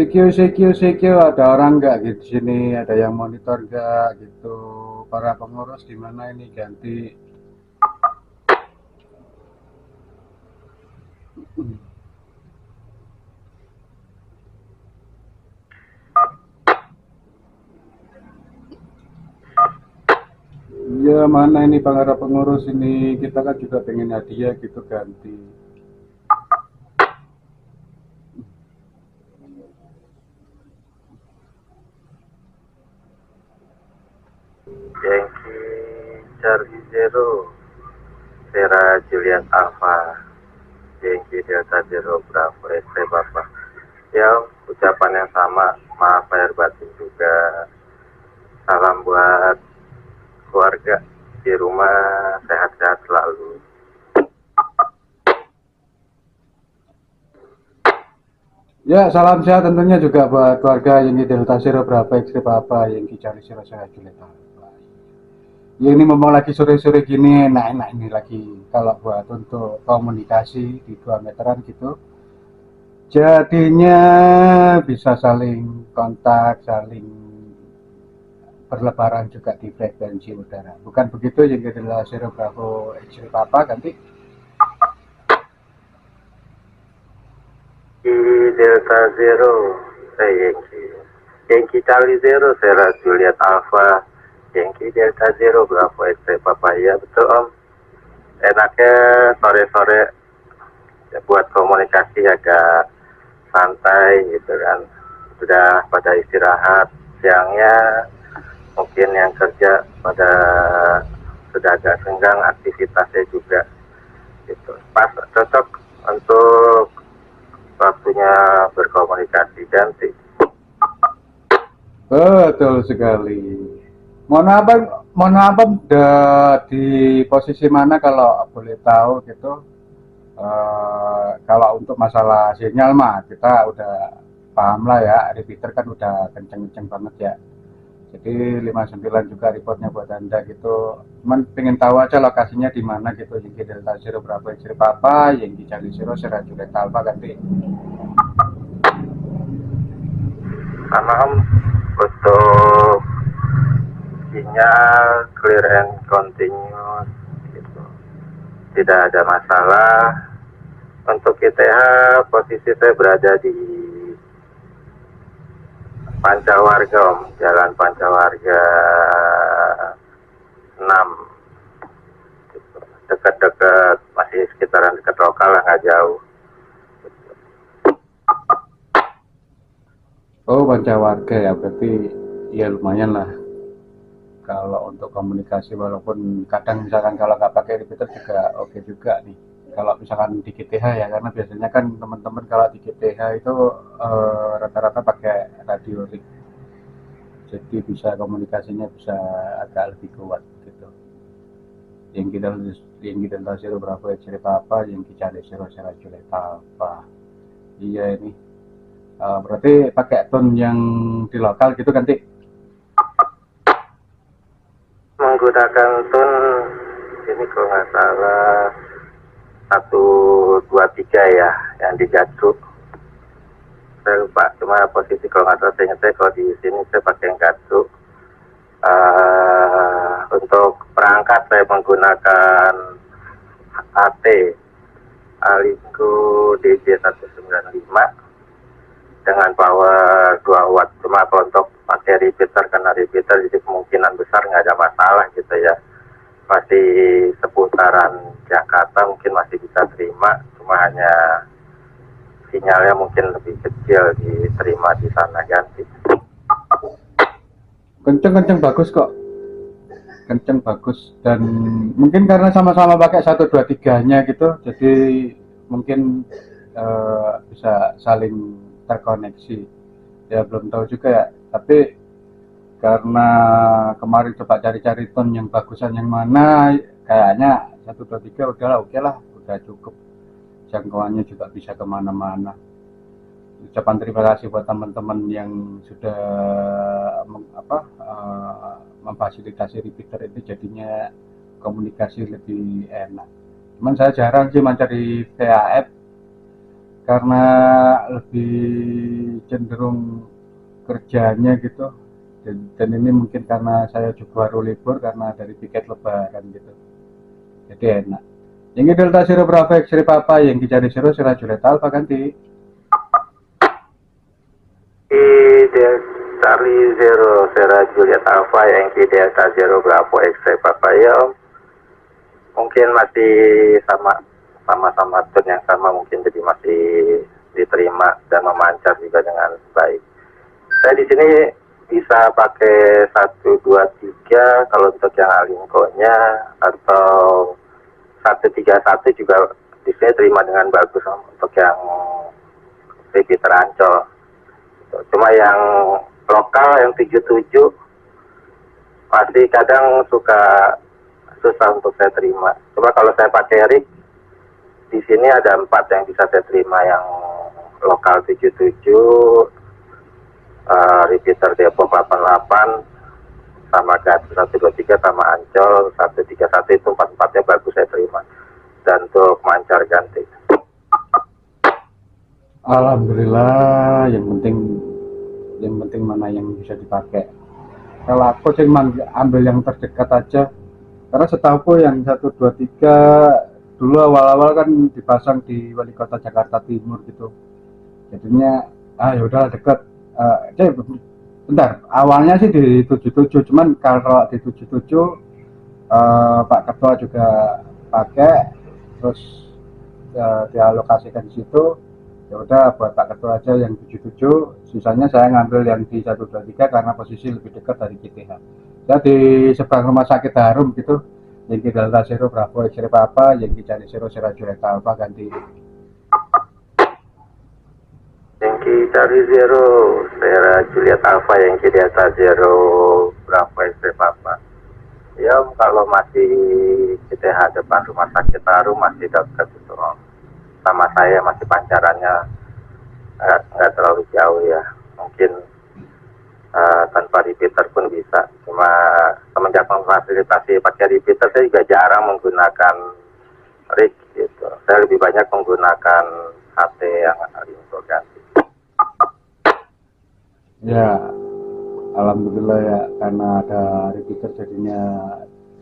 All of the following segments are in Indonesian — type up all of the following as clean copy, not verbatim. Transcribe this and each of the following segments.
CQ, ada orang nggak gitu di sini, ada yang monitor nggak gitu, para pengurus di mana ini ganti. Ya mana ini para pengurus ini, kita kan juga pengen hadiah gitu ganti. Yankee Charlie Zero, Sierra Juliet Alpha, Yankee Delta Zero Bravo X-ray Bapak. Ya, ucapan yang sama, maaf lahir batin juga. Salam buat keluarga di rumah, sehat-sehat selalu. Ya salam sehat tentunya juga buat keluarga yang di Delta Zero berapa X-ray Papa yang di Charlie Zero saya Juliet Alpha. Ya ini memang lagi sore-sore gini enak-enak ini lagi kalau buat untuk komunikasi di 2 meteran gitu. Jadinya bisa saling kontak, saling berlebaran juga di frekuensi udara. Bukan begitu yang adalah Zero Bravo X-ray Papa ganti. Di Delta Zero, Yankee. Yankee Charlie Zero, Sierra Juliet Alpha, Yankee Delta Zero Bravo X-ray Papa. Ya betul Om. Enaknya sore-sore ya, buat komunikasi agak santai gitu kan, sudah pada istirahat, siangnya mungkin yang kerja pada sudah agak senggang aktivitasnya juga gitu, pas cocok untuk waktunya berkomunikasi ganti. Betul sekali. Mohon apa di posisi mana kalau boleh tahu gitu. Kalau untuk masalah sinyal mah kita udah paham lah ya, repeater kan udah kenceng-kenceng banget ya. Jadi 59 juga reportnya buat Anda gitu. Cuman pengen tahu aja lokasinya di mana gitu. Yang di Delta Zero berapa X-ray Papa, yang di Charlie Zero Sierra Juliet Alpha ganti. Sama Om, untuk sinyal clear and continuous gitu, tidak ada masalah. Untuk ITH posisi saya berada di Pancawarga Om, Jalan Pancawarga 6 gitu. Dekat-dekat, masih sekitaran dekat lokal lah, nggak jauh. Oh, Pancawarga ya, berarti ya lumayan lah. Kalau untuk komunikasi walaupun kadang misalkan kalau nggak pakai repeater juga oke juga nih. Kalau misalkan di GTH ya, karena biasanya kan teman-teman kalau di GTH itu rata-rata pakai radio rig. Jadi bisa komunikasinya bisa agak lebih kuat gitu. Yang kita zero berapa cerita apa, yang kita zero cerita apa. Iya ini. Berarti pakai tone yang di lokal gitu kan, Tik? Menggunakan tune ini kalau nggak salah 123 ya, yang di Gatsu. Saya lupa, cuma posisi kalau nggak salah saya ingat, saya kalau di sini saya pakai yang Gatsu. Untuk perangkat saya menggunakan AT Alico DJ195 dengan power 2 watt. Cuma kalau untuk pakai repeater, karena repeater jadi kemungkinan besar nggak ada masalah gitu ya, masih seputaran Jakarta mungkin masih bisa terima, cuma hanya sinyalnya mungkin lebih kecil diterima di sana ganti. Kenceng-kenceng bagus kok. Kenceng bagus, dan mungkin karena sama-sama pakai 123-nya gitu, jadi mungkin bisa saling terkoneksi. Ya belum tahu juga ya, tapi karena kemarin coba cari-cari tone yang bagusan yang mana, kayaknya 123 udahlah, oke lah, udah cukup, jangkauannya juga bisa kemana-mana. Ucapan terima kasih buat teman-teman yang sudah memfasilitasi repeater itu, jadinya komunikasi lebih enak. Cuman saya jarang sih mencari VHF karena lebih cenderung kerjanya gitu, dan ini mungkin karena saya juga baru libur karena dari tiket lebaran gitu, jadi enak. Yang Delta Zero Bravo X-ray Papa, yang Cari Zero Sierra Juliet Alpha ganti. Charlie Zero Sierra Juliet Alpha Yankee Delta Zero Bravo X-ray Papa ya Om. Mungkin masih sama-sama tune yang sama, mungkin jadi masih diterima dan memancar juga dengan baik. Saya di sini bisa pakai 123 kalau untuk yang Alinko-nya, atau 131 juga di sini terima dengan bagus Om, untuk yang repeater Ancol. Cuma yang lokal yang 77 masih kadang suka susah untuk saya terima. Coba kalau saya pakai rig, di sini ada 4 yang bisa saya terima, yang lokal 77, repeater Depok 88, sama Garut 123, sama Ancol 131, itu 4-4-nya bagus saya terima. Dan untuk mancar ganti. Alhamdulillah, yang penting mana yang bisa dipakai. Kalau aku sih ambil yang terdekat aja, karena setahuku yang 123 dulu awal-awal kan dipasang di Wali Kota Jakarta Timur gitu, jadinya ya udahlah deket. Bentar, awalnya sih di 77, cuman kalau di 77 Pak Ketua juga pakai, terus dialokasikan di situ. Ya udah buat Pak Ketua aja yang 77, sisanya saya ngambil yang di 123 karena posisi lebih dekat dari KTH. Saya di seberang rumah sakit Harum gitu, yang di Delta Zero Bravo X-ray Papa, yang di Cari Zero Sierra Juliet Alpha ganti. Yankee Charlie Zero Sierra Juliet Alpha, Yankee Delta Zero Bravo X-ray Papa. Ya kalau masih KTH depan rumah sakit Harum masih dekat itu Om. Sama saya masih pancarannya nggak terlalu jauh ya, mungkin tanpa repeater pun bisa. Cuma semenjak memfasilitasi pakai repeater, saya juga jarang menggunakan rig gitu. Saya lebih banyak menggunakan HT yang Alinko ganti. Ya, alhamdulillah ya, karena ada repeater jadinya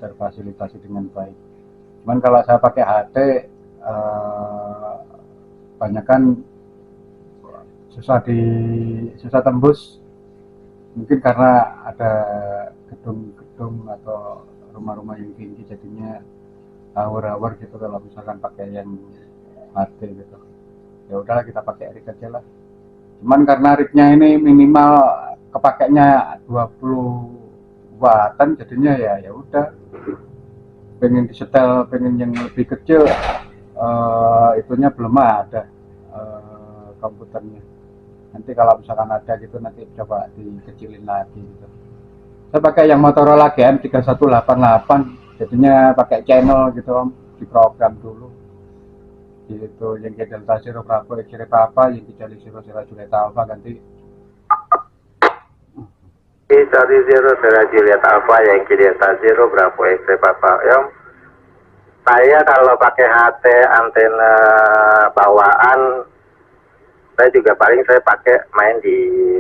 terfasilitasi dengan baik. Cuman kalau saya pakai HT, banyak kan susah tembus, mungkin karena ada gedung-gedung atau rumah-rumah yang tinggi, jadinya tower gitu kalau misalkan pakai yang HT gitu. Ya udahlah kita pakai rig aja lah. Cuman karena rignya ini minimal kepakainya 20 wattan, jadinya ya udah, pengen disetel, pengen yang lebih kecil, itunya belum ada komputernya. Nanti kalau misalkan ada gitu, nanti coba dikecilin lagi gitu. Saya pakai yang Motorola GM3188, jadinya pakai channel gitu Om, diprogram dulu gitu. Yang Delta Zero Bravo X-ray Papa, yang Cari Zero Sierra Juliet Alpha ganti. Charlie Zero Sierra Juliet Alpha, Yankee Delta Zero Bravo X-ray Papa. Ya, saya kalau pakai HT antena bawaan, saya juga paling saya pakai main di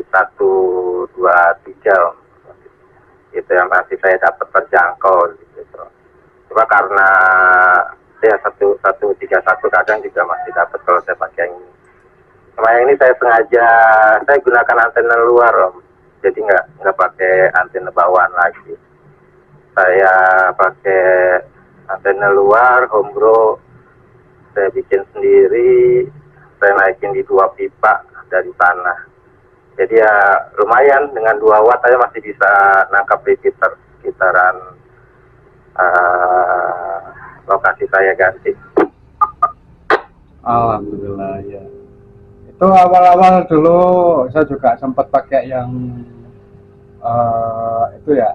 123 itu yang pasti saya dapat terjangkau gitu. Coba karena ya 131 kadang juga masih dapat kalau saya pakai yang ini. Cuma yang ini saya sengaja saya gunakan antena luar Om, jadi nggak pakai antena bawaan lagi. Saya pakai antena luar homebrew, saya bikin sendiri, saya naikin di 2 pipa dari tanah. Jadi ya lumayan, dengan 2 watt saya masih bisa nangkap repeater sekitaran lokasi saya ganti. Alhamdulillah ya. Itu awal-awal dulu saya juga sempat pakai yang itu ya,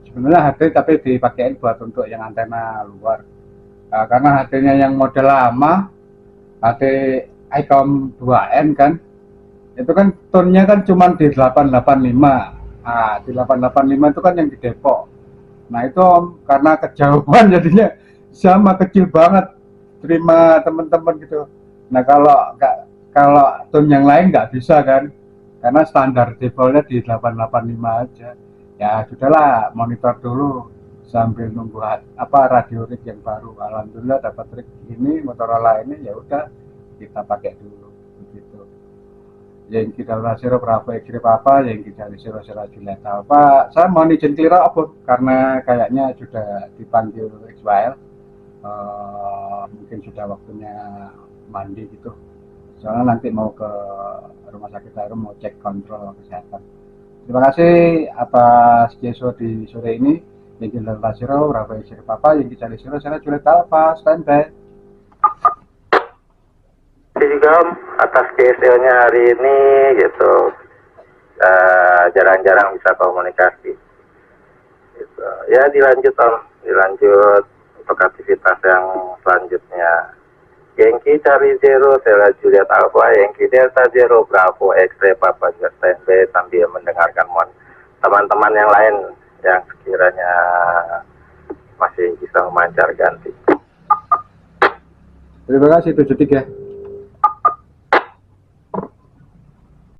sebenarnya HD tapi dipakein buat untuk yang antena luar. Karena HD-nya yang model lama, HD Icom 2N kan, itu kan tone-nya kan cuma di 885. Di 885 itu kan yang di Depok. Nah itu Om, karena kejauhan jadinya sama kecil banget, terima teman-teman gitu. Nah kalau tune yang lain nggak bisa kan, karena standar defaultnya di 885 aja. Ya sudahlah, monitor dulu sambil nunggu apa radio rig yang baru. Alhamdulillah dapat rig ini, Motorola ini, ya udah kita pakai dulu begitu. Yang kita Siro Bravo X-ray apa, yang kita Siro Juliet apa. Saya mau izin clear apa karena kayaknya sudah dipanggil Xwile. Mungkin sudah waktunya mandi gitu. Soalnya nanti mau ke rumah sakit Harum mau cek kontrol kesehatan. Terima kasih atas Jeso di sore ini. Yang kita Lasiro, Rafael Siri Papa, yang kita Siro, saya Juliet Alfa, standby. Juga atas GSL-nya hari ini gitu, jarang-jarang bisa komunikasi. Gitu. Ya dilanjut Om, dilanjut untuk aktivitas yang selanjutnya. Yankee Charlie Zero, Sela Juliet Alpha, Yankee Delta Zero, Bravo X-ray Papa standby sambil mendengarkan teman-teman yang lain yang sekiranya masih bisa memancar ganti. Terima kasih 73.